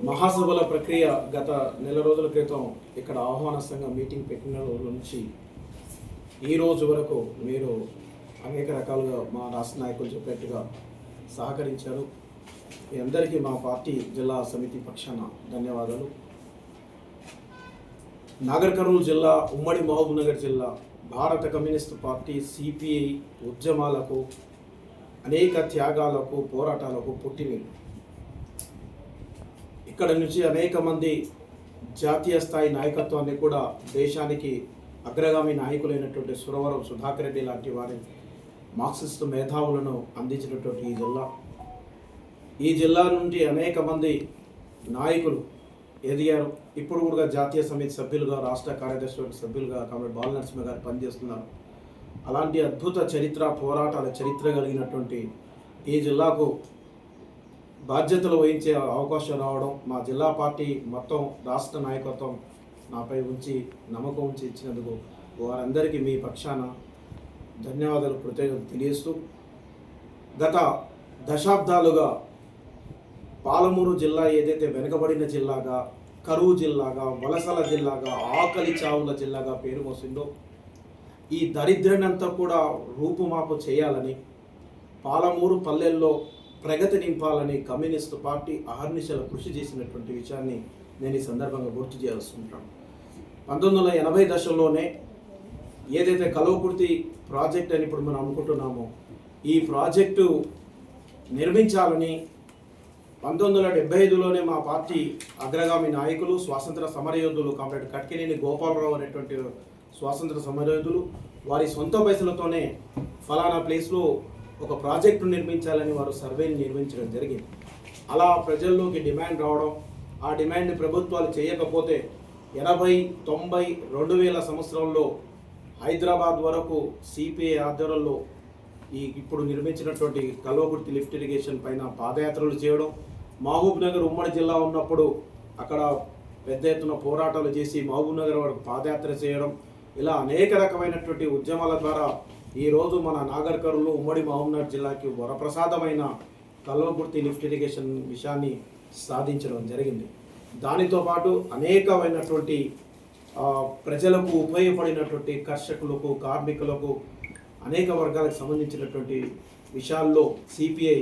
మహాసభల ప్రక్రియ గత నెల రోజుల క్రితం ఇక్కడ ఆహ్వాన సంఘం మీటింగ్ పెట్టిన రోజు నుంచి ఈ రోజు వరకు మీరు అనేక రకాలుగా మా రాష్ట్ర నాయకులు చెప్పినట్టుగా సహకరించారు. మీ అందరికీ మా పార్టీ జిల్లా సమితి పక్షాన ధన్యవాదాలు. నాగర్ కర్నూలు జిల్లా, ఉమ్మడి మహబూబ్నగర్ జిల్లా భారత కమ్యూనిస్టు పార్టీ సిపిఐ ఉద్యమాలకు, అనేక త్యాగాలకు, పోరాటాలకు పుట్టినిల్లు. ఇక్కడ నుంచి అనేక మంది జాతీయ స్థాయి నాయకత్వాన్ని కూడా దేశానికి అగ్రగామి నాయకులైనటువంటి సురవరం సుధాకర్ రెడ్డి లాంటి వారి మార్క్సిస్టు మేధావులను అందించినటువంటి ఈ జిల్లా నుండి అనేక మంది నాయకులు ఎదిగారు. ఇప్పుడు కూడా జాతీయ సమితి సభ్యులుగా, రాష్ట్ర కార్యదర్శి సభ్యులుగా కామ్రేడ్ బాలనరసింహ గారు పనిచేస్తున్నారు. అలాంటి అద్భుత చరిత్ర, పోరాటాల చరిత్ర కలిగినటువంటి ఈ జిల్లాకు బాధ్యతలు వహించే అవకాశం రావడం, మా జిల్లా పార్టీ మొత్తం రాష్ట్ర నాయకత్వం నాపై ఉంచి నమ్మకం ఉంచి ఇచ్చినందుకు వారందరికీ మీ పక్షాన ధన్యవాదాలు, కృతజ్ఞతలు తెలియజేస్తూ, గత దశాబ్దాలుగా పాలమూరు జిల్లా ఏదైతే వెనుకబడిన జిల్లాగా, కరువు జిల్లాగా, వలసల జిల్లాగా, ఆకలి చావుల జిల్లాగా పేరు మోసిందో, ఈ దరిద్రాన్నంతా కూడా రూపుమాపు చేయాలని, పాలమూరు పల్లెల్లో ప్రగతి నింపాలని కమ్యూనిస్టు పార్టీ అహర్నిశలు కృషి చేసినటువంటి విషయాన్ని నేను ఈ సందర్భంగా గుర్తు చేయాల్సుకుంటాను. 1980 దశల్లోనే ఏదైతే కల్వకుర్తి ప్రాజెక్ట్ అని ఇప్పుడు మనం అనుకుంటున్నామో, ఈ ప్రాజెక్టు నిర్మించాలని 1975లోనే మా పార్టీ అగ్రగామి నాయకులు, స్వాతంత్ర సమరయోధులు కామ్రేడ్ కట్కినేని గోపాలరావు అనేటువంటి స్వాతంత్ర సమరయోధులు వారి సొంత పైసలతోనే ఫలానా ప్లేస్లో ఒక ప్రాజెక్టు నిర్మించాలని వారు సర్వేని నిర్మించడం జరిగింది. అలా ప్రజల్లోకి డిమాండ్ రావడం, ఆ డిమాండ్ని ప్రభుత్వాలు చేయకపోతే 80, 90, 2000 సంవత్సరంలో హైదరాబాద్ వరకు సిపిఐ ఆధ్వర్యంలో ఇప్పుడు నిర్మించినటువంటి కల్వకుర్తి లిఫ్ట్ ఇరిగేషన్ పైన పాదయాత్రలు చేయడం, మహబూబ్నగర్ ఉమ్మడి జిల్లా ఉన్నప్పుడు అక్కడ పెద్ద ఎత్తున పోరాటాలు చేసి మహబూబ్నగర్ వరకు పాదయాత్ర చేయడం, ఇలా అనేక రకమైనటువంటి ఉద్యమాల ద్వారా ఈరోజు మన నాగర్ కర్నూలు ఉమ్మడి మహబూబ్నగర్ జిల్లాకి వరప్రసాదమైన కల్వకుర్తి లిఫ్ట్ ఇరిగేషన్ విషయాన్ని సాధించడం జరిగింది. దానితో పాటు అనేకమైనటువంటి ప్రజలకు ఉపయోగపడినటువంటి కర్షకులకు, కార్మికులకు, అనేక వర్గాలకు సంబంధించినటువంటి విషయాల్లో సిపిఐ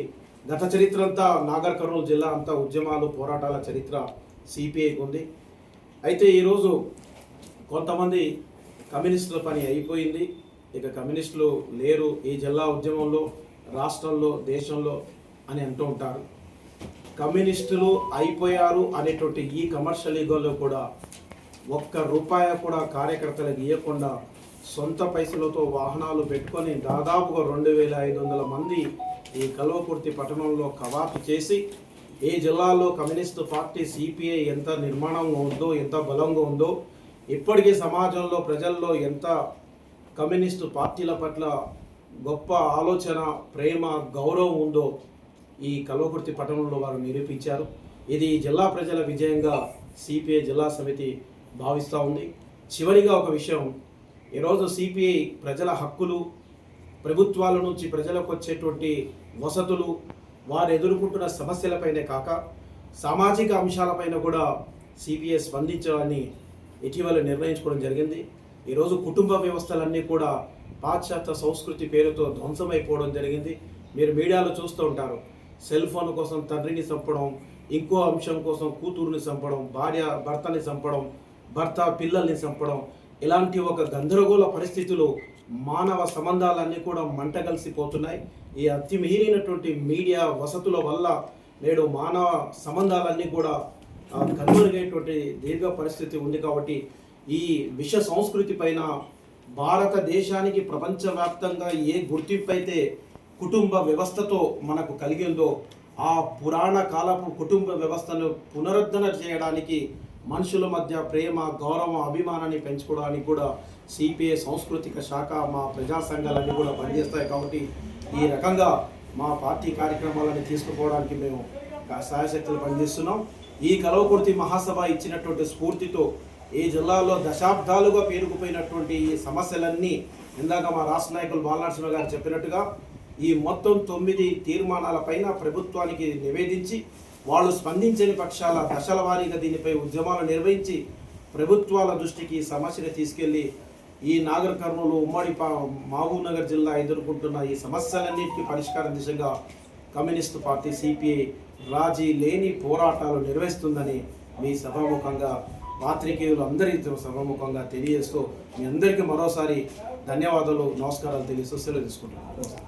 గత చరిత్ర అంతా, నాగర్ కర్నూలు జిల్లా అంతా ఉద్యమాలు, పోరాటాల చరిత్ర సిపిఐకి ఉంది. అయితే ఈరోజు కొంతమంది కమ్యూనిస్టుల పని అయిపోయింది, ఇక కమ్యూనిస్టులు లేరు ఈ జిల్లా ఉద్యమంలో, రాష్ట్రంలో, దేశంలో అని అంటూ ఉంటారు. కమ్యూనిస్టులు అయిపోయారు అనేటువంటి ఈ కమర్షియల్ యుగంలో కూడా ఒక్క రూపాయి కూడా కార్యకర్తలకు ఇవ్వకుండా సొంత పైసలతో వాహనాలు పెట్టుకొని దాదాపుగా 2500 మంది ఈ కల్వకుర్తి పట్టణంలో కవాతు చేసి, ఈ జిల్లాలో కమ్యూనిస్టు పార్టీ సిపిఐ ఎంత నిర్మాణంగా ఉందో, ఎంత బలంగా ఉందో, ఇప్పటికీ సమాజంలో ప్రజల్లో ఎంత కమ్యూనిస్టు పార్టీల పట్ల గొప్ప ఆలోచన, ప్రేమ, గౌరవం ఉందో ఈ కల్వకుర్తి పట్టణంలో వారు నిరూపించారు. ఇది జిల్లా ప్రజల విజయంగా సిపిఐ జిల్లా సమితి భావిస్తూ ఉంది. చివరిగా ఒక విషయం, ఈరోజు సిపిఐ ప్రజల హక్కులు, ప్రభుత్వాల నుంచి ప్రజలకు వచ్చేటువంటి వసతులు, వారు ఎదుర్కొంటున్న సమస్యలపైనే కాక సామాజిక అంశాలపైన కూడా సిపిఐ స్పందించాలని ఇటీవల నిర్ణయించుకోవడం జరిగింది. ఈరోజు కుటుంబ వ్యవస్థలన్నీ కూడా పాశ్చాత్య సంస్కృతి పేరుతో ధ్వంసమైపోవడం జరిగింది. మీరు మీడియాలో చూస్తూ ఉంటారు, సెల్ ఫోన్ కోసం తండ్రిని చంపడం, ఇంకో అంశం కోసం కూతురుని చంపడం, భార్య భర్తని చంపడం, భర్త పిల్లల్ని చంపడం, ఇలాంటి ఒక గందరగోళ పరిస్థితులు, మానవ సంబంధాలన్నీ కూడా మంటగలిసిపోతున్నాయి. ఈ అతిమీరినటువంటి మీడియా వసతుల వల్ల నేడు మానవ సంబంధాలన్నీ కూడా కనుమరుగేటువంటి దీర్ఘ పరిస్థితి ఉంది. కాబట్టి ఈ విశ్వ సంస్కృతి పైన భారతదేశానికి ప్రపంచవ్యాప్తంగా ఏ గుర్తింపు అయితే కుటుంబ వ్యవస్థతో మనకు కలిగిందో, ఆ పురాణ కాలపు కుటుంబ వ్యవస్థను పునరుద్ధరణ చేయడానికి, మనుషుల మధ్య ప్రేమ, గౌరవం, అభిమానాన్ని పెంచుకోవడానికి కూడా సిపిఐ సాంస్కృతిక శాఖ, మా ప్రజా సంఘాలన్నీ కూడా పనిచేస్తాయి. కాబట్టి ఈ రకంగా మా పార్టీ కార్యక్రమాలను తీసుకుపోవడానికి మేము సాయశక్తులు పనిచేస్తున్నాం. ఈ కల్వకుర్తి మహాసభ ఇచ్చినటువంటి స్ఫూర్తితో ఈ జిల్లాలో దశాబ్దాలుగా పేరుకుపోయినటువంటి ఈ సమస్యలన్నీ, ఇందాక మా రాష్ట్ర నాయకులు బాలనరసింహ గారు చెప్పినట్టుగా ఈ మొత్తం 9 తీర్మానాలపైన ప్రభుత్వానికి నివేదించి వాళ్ళు స్పందించని పక్షాల దశల వారీగా దీనిపై ఉద్యమాలు నిర్వహించి ప్రభుత్వాల దృష్టికి సమస్యను తీసుకెళ్లి ఈ నాగర్ కర్నూలు ఉమ్మడి మహబూబ్ నగర్ జిల్లా ఎదుర్కొంటున్న ఈ సమస్యలన్నింటికీ పరిష్కారం దిశగా కమ్యూనిస్టు పార్టీ సిపిఐ రాజీ లేని పోరాటాలు నిర్వహిస్తుందని మీ సభాముఖంగా పాత్రికేయులు అందరితో సభాముఖంగా తెలియజేస్తూ మీ అందరికీ మరోసారి ధన్యవాదాలు, నమస్కారాలు తెలియజేస్తూ సెలవు తీసుకుంటున్నాను.